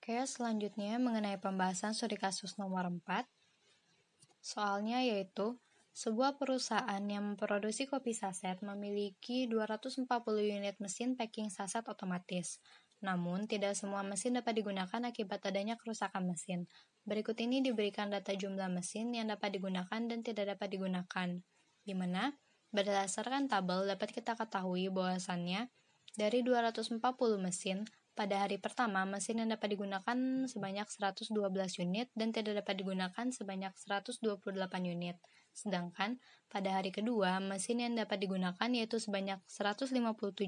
Oke, selanjutnya mengenai pembahasan studi kasus nomor 4. Soalnya yaitu, sebuah perusahaan yang memproduksi kopi saset memiliki 240 unit mesin packing saset otomatis. Namun, tidak semua mesin dapat digunakan akibat adanya kerusakan mesin. Berikut ini diberikan data jumlah mesin yang dapat digunakan dan tidak dapat digunakan, di mana berdasarkan tabel dapat kita ketahui bahwasannya dari 240 mesin, pada hari pertama, mesin yang dapat digunakan sebanyak 112 unit dan tidak dapat digunakan sebanyak 128 unit. Sedangkan pada hari kedua, mesin yang dapat digunakan yaitu sebanyak 157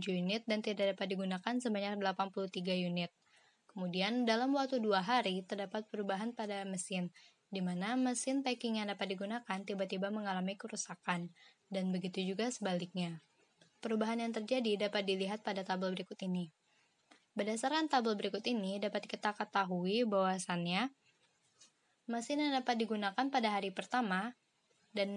unit dan tidak dapat digunakan sebanyak 83 unit. Kemudian dalam waktu 2 hari terdapat perubahan pada mesin, di mana mesin packing yang dapat digunakan tiba-tiba mengalami kerusakan, dan begitu juga sebaliknya. Perubahan yang terjadi dapat dilihat pada tabel berikut ini. Berdasarkan tabel berikut ini, dapat kita ketahui bahwasannya mesin yang dapat digunakan pada hari pertama dan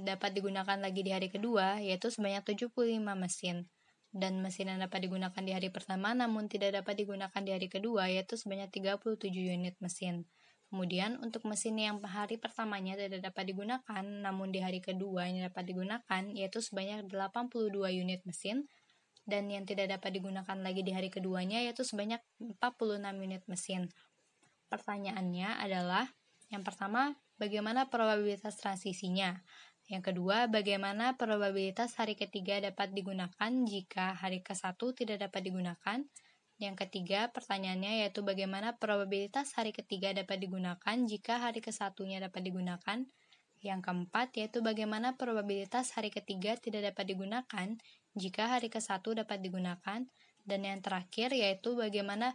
dapat digunakan lagi di hari kedua yaitu sebanyak 75 mesin. Dan mesin yang dapat digunakan di hari pertama namun tidak dapat digunakan di hari kedua yaitu sebanyak 37 unit mesin. Kemudian untuk mesin yang hari pertamanya tidak dapat digunakan namun di hari kedua yang dapat digunakan yaitu sebanyak 82 unit mesin. Dan yang tidak dapat digunakan lagi di hari keduanya yaitu sebanyak 46 unit mesin. Pertanyaannya adalah, yang pertama, bagaimana probabilitas transisinya? Yang kedua, bagaimana probabilitas hari ketiga dapat digunakan jika hari ke-1 tidak dapat digunakan? Yang ketiga, pertanyaannya yaitu bagaimana probabilitas hari ketiga dapat digunakan jika hari ke-1-nya dapat digunakan? Yang keempat, yaitu bagaimana probabilitas hari ketiga tidak dapat digunakan jika hari ke-1 dapat digunakan, dan yang terakhir yaitu bagaimana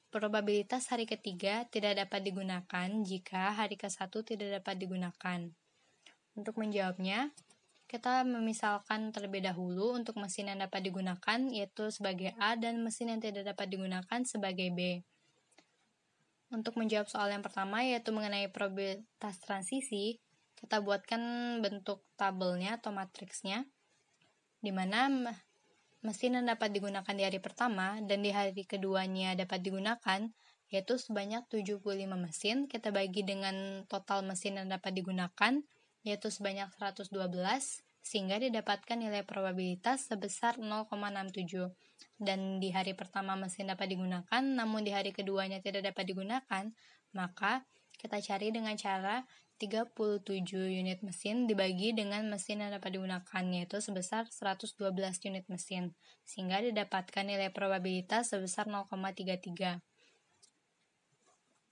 probabilitas hari ketiga tidak dapat digunakan jika hari ke-1 tidak dapat digunakan. Untuk menjawabnya, kita memisalkan terlebih dahulu untuk mesin yang dapat digunakan yaitu sebagai A dan mesin yang tidak dapat digunakan sebagai B. Untuk menjawab soal yang pertama yaitu mengenai probabilitas transisi, kita buatkan bentuk tabelnya atau matriksnya, di mana mesin yang dapat digunakan di hari pertama dan di hari keduanya dapat digunakan yaitu sebanyak 75 mesin. Kita bagi dengan total mesin yang dapat digunakan yaitu sebanyak 112 sehingga didapatkan nilai probabilitas sebesar 0,67. Dan di hari pertama mesin dapat digunakan namun di hari keduanya tidak dapat digunakan, maka kita cari dengan cara 37 unit mesin dibagi dengan mesin yang dapat digunakan yaitu sebesar 112 unit mesin sehingga didapatkan nilai probabilitas sebesar 0,33.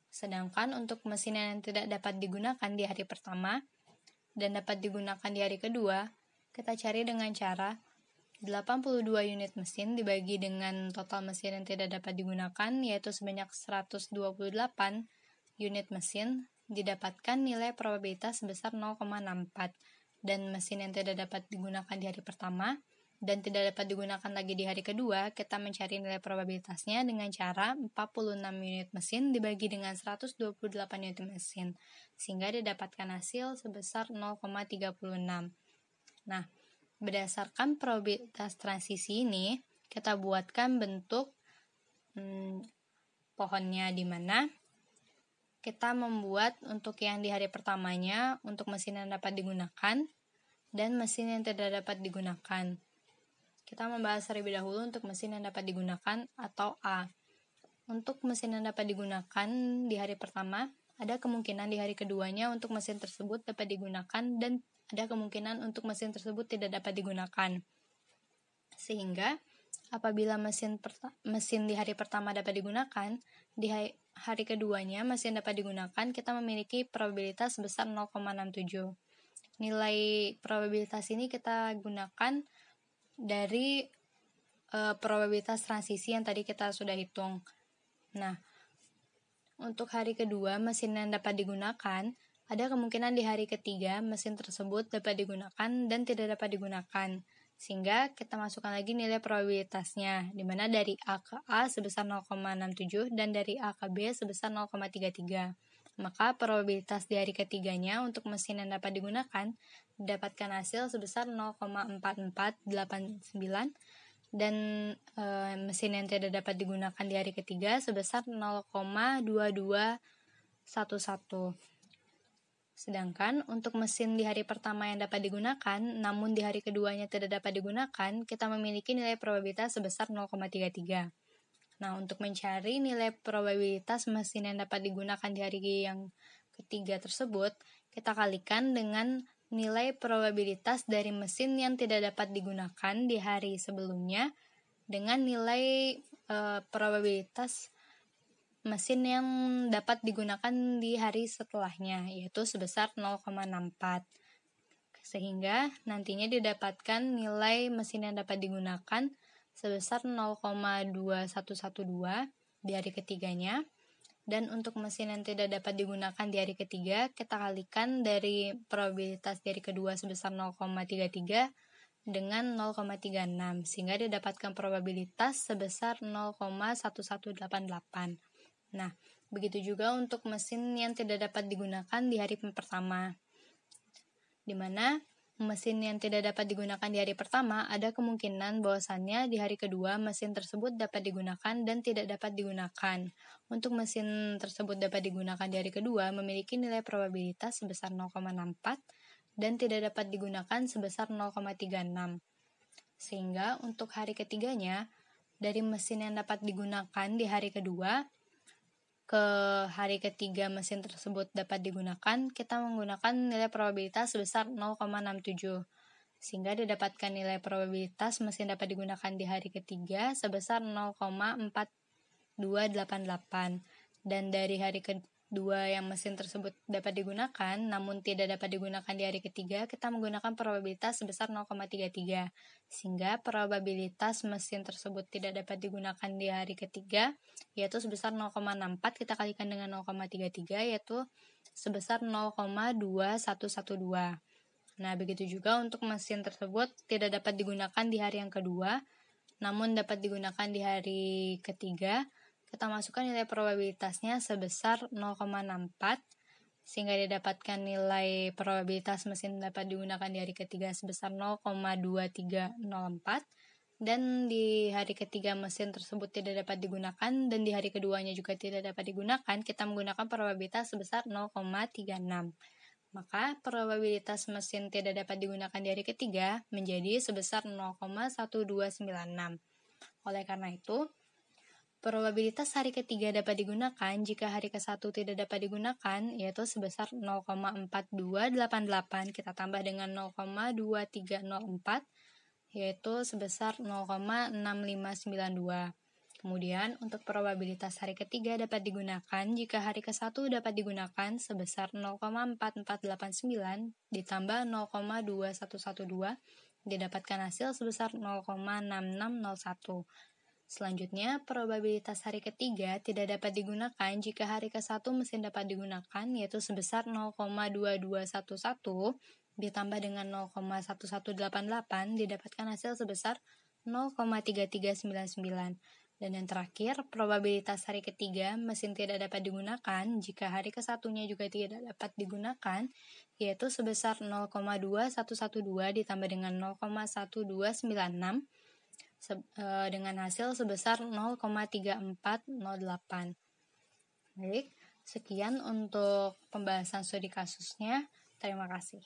Sedangkan untuk mesin yang tidak dapat digunakan di hari pertama dan dapat digunakan di hari kedua, kita cari dengan cara 82 unit mesin dibagi dengan total mesin yang tidak dapat digunakan yaitu sebanyak 128 unit mesin, didapatkan nilai probabilitas sebesar 0,64. Dan mesin yang tidak dapat digunakan di hari pertama dan tidak dapat digunakan lagi di hari kedua, kita mencari nilai probabilitasnya dengan cara 46 unit mesin dibagi dengan 128 unit mesin sehingga didapatkan hasil sebesar 0,36. Nah, berdasarkan probabilitas transisi ini, kita buatkan bentuk pohonnya, di mana kita membuat untuk yang di hari pertamanya untuk mesin yang dapat digunakan dan mesin yang tidak dapat digunakan. Kita membahas terlebih dahulu untuk mesin yang dapat digunakan atau A. Untuk mesin yang dapat digunakan di hari pertama, ada kemungkinan di hari keduanya untuk mesin tersebut dapat digunakan dan ada kemungkinan untuk mesin tersebut tidak dapat digunakan. Sehingga apabila mesin di hari pertama dapat digunakan, di hari keduanya mesin dapat digunakan, kita memiliki probabilitas sebesar 0,67. Nilai probabilitas ini kita gunakan dari probabilitas transisi yang tadi kita sudah hitung. Nah, untuk hari kedua mesin yang dapat digunakan, ada kemungkinan di hari ketiga mesin tersebut dapat digunakan dan tidak dapat digunakan. Sehingga kita masukkan lagi nilai probabilitasnya, di mana dari A ke A sebesar 0,67 dan dari A ke B sebesar 0,33. Maka probabilitas di hari ketiganya untuk mesin yang dapat digunakan didapatkan hasil sebesar 0,4489 dan mesin yang tidak dapat digunakan di hari ketiga sebesar 0,2211. Sedangkan untuk mesin di hari pertama yang dapat digunakan, namun di hari keduanya tidak dapat digunakan, kita memiliki nilai probabilitas sebesar 0,33. Nah, untuk mencari nilai probabilitas mesin yang dapat digunakan di hari yang ketiga tersebut, kita kalikan dengan nilai probabilitas dari mesin yang tidak dapat digunakan di hari sebelumnya dengan nilai probabilitas mesin yang dapat digunakan di hari setelahnya, yaitu sebesar 0,64. Sehingga nantinya didapatkan nilai mesin yang dapat digunakan sebesar 0,2112 di hari ketiganya. Dan untuk mesin yang tidak dapat digunakan di hari ketiga, kita kalikan dari probabilitas di hari kedua sebesar 0,33 dengan 0,36, sehingga didapatkan probabilitas sebesar 0,1188. Nah, begitu juga untuk mesin yang tidak dapat digunakan di hari pertama, di mana mesin yang tidak dapat digunakan di hari pertama ada kemungkinan bahwasannya di hari kedua mesin tersebut dapat digunakan dan tidak dapat digunakan. Untuk mesin tersebut dapat digunakan di hari kedua memiliki nilai probabilitas sebesar 0,64 dan tidak dapat digunakan sebesar 0,36. Sehingga untuk hari ketiganya, dari mesin yang dapat digunakan di hari kedua ke hari ketiga mesin tersebut dapat digunakan, kita menggunakan nilai probabilitas sebesar 0,67. Sehingga didapatkan nilai probabilitas mesin dapat digunakan di hari ketiga sebesar 0,4288. Dan dari hari kedua yang mesin tersebut dapat digunakan, namun tidak dapat digunakan di hari ketiga, kita menggunakan probabilitas sebesar 0,33. Sehingga probabilitas mesin tersebut tidak dapat digunakan di hari ketiga, yaitu sebesar 0,64, kita kalikan dengan 0,33, yaitu sebesar 0,2112. Nah, begitu juga untuk mesin tersebut tidak dapat digunakan di hari yang kedua, namun dapat digunakan di hari ketiga, kita masukkan nilai probabilitasnya sebesar 0,64, sehingga didapatkan nilai probabilitas mesin dapat digunakan di hari ketiga sebesar 0,2304, dan di hari ketiga mesin tersebut tidak dapat digunakan, dan di hari keduanya juga tidak dapat digunakan, kita menggunakan probabilitas sebesar 0,36. Maka probabilitas mesin tidak dapat digunakan di hari ketiga menjadi sebesar 0,1296. Oleh karena itu, probabilitas hari ketiga dapat digunakan jika hari ke-1 tidak dapat digunakan, yaitu sebesar 0,4288, kita tambah dengan 0,2304, yaitu sebesar 0,6592. Kemudian, untuk probabilitas hari ketiga dapat digunakan jika hari ke-1 dapat digunakan sebesar 0,4489 ditambah 0,2112, didapatkan hasil sebesar 0,6601. Selanjutnya, probabilitas hari ketiga tidak dapat digunakan jika hari ke-1 mesin dapat digunakan, yaitu sebesar 0,2211 ditambah dengan 0,1188, didapatkan hasil sebesar 0,3399. Dan yang terakhir, probabilitas hari ketiga mesin tidak dapat digunakan jika hari ke-1-nya juga tidak dapat digunakan, yaitu sebesar 0,2112 ditambah dengan 0,1296, dengan hasil sebesar 0,3408. Baik, sekian untuk pembahasan studi kasusnya. Terima kasih.